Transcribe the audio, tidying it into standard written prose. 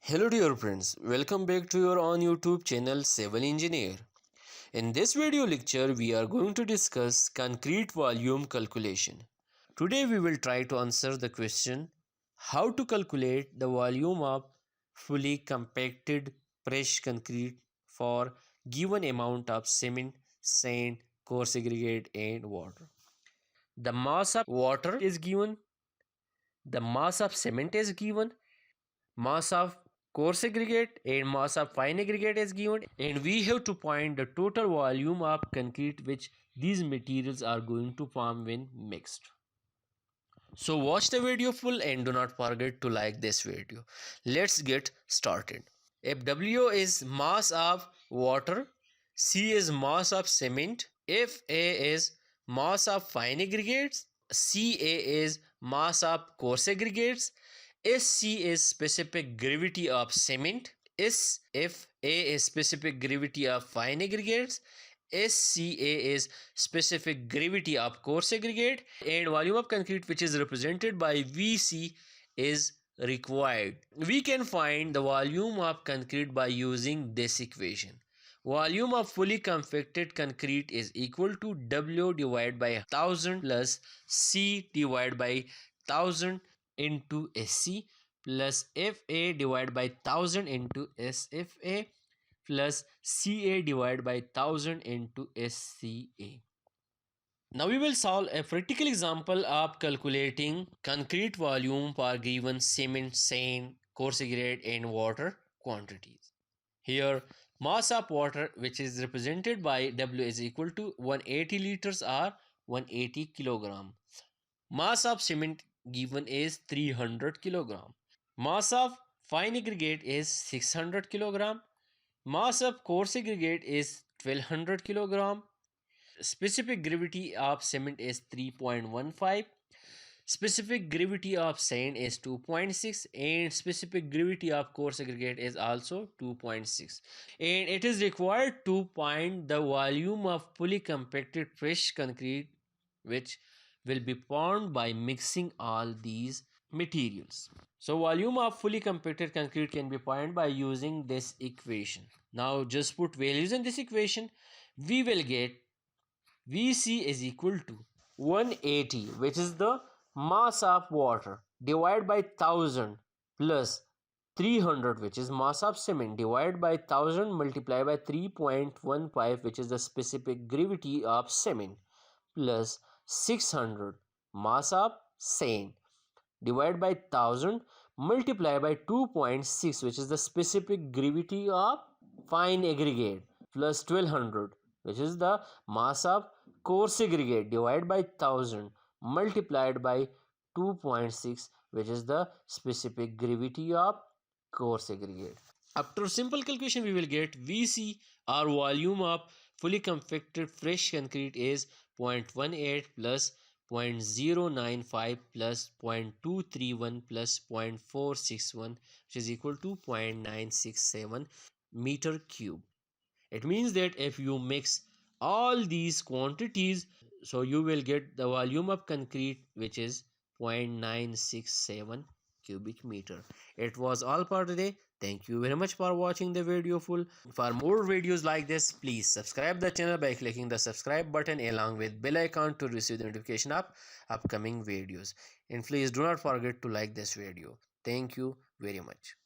Hello dear friends, welcome back to your own YouTube channel Civil Engineer. In this video lecture, we are going to discuss concrete volume calculation. Today we will try to answer the question how to calculate the volume of fully compacted fresh concrete for given amount of cement, sand, coarse aggregate and water. The mass of water is given, the mass of cement is given, mass of coarse aggregate and mass of fine aggregate is given, and we have to find the total volume of concrete which these materials are going to form when mixed. So watch the video full and do not forget to like this video. Let's get started. If W is mass of water, C is mass of cement, Fa is mass of fine aggregates, Ca is mass of coarse aggregates, Sc is specific gravity of cement, Sfa is specific gravity of fine aggregates, Sca is specific gravity of coarse aggregate, and volume of concrete which is represented by Vc is required. We can find the volume of concrete by using this equation. Volume of fully compacted concrete is equal to W divided by 1000 plus C divided by 1000 into Sc plus Fa divided by 1000 into Sfa plus Ca divided by 1000 into Sca. Now we will solve a practical example of calculating concrete volume for given cement, sand, coarse aggregate and water quantities. Here mass of water which is represented by W is equal to 180 liters or 180 kilogram. Mass of cement given is 300 kilogram. Mass of fine aggregate is 600 kilogram. Mass of coarse aggregate is 1200 kilogram. Specific gravity of cement is 3.15. Specific gravity of sand is 2.6 and specific gravity of coarse aggregate is also 2.6, and it is required to find the volume of fully compacted fresh concrete which will be formed by mixing all these materials. So volume of fully compacted concrete can be found by using this equation. Now just put values in this equation. We will get Vc is equal to 180, which is the mass of water, divided by 1000 plus 300, which is mass of cement, divided by 1000 multiplied by 3.15, which is the specific gravity of cement, plus 600 mass of sand, divided by 1000 multiplied by 2.6, which is the specific gravity of fine aggregate, plus 1200, which is the mass of coarse aggregate, divided by 1000 multiplied by 2.6, which is the specific gravity of coarse aggregate. After simple calculation, we will get Vc, our volume of fully compacted fresh concrete, is 0.18 plus 0.095 plus 0.231 plus 0.461, which is equal to 0.967 meter cube. It means that if you mix all these quantities, so you will get the volume of concrete which is 0.967 cubic meter. It was all for today. Thank you very much for watching the video full. For more videos like this, please subscribe the channel by clicking the subscribe button along with bell icon to receive the notification of upcoming videos. And please do not forget to like this video. Thank you very much.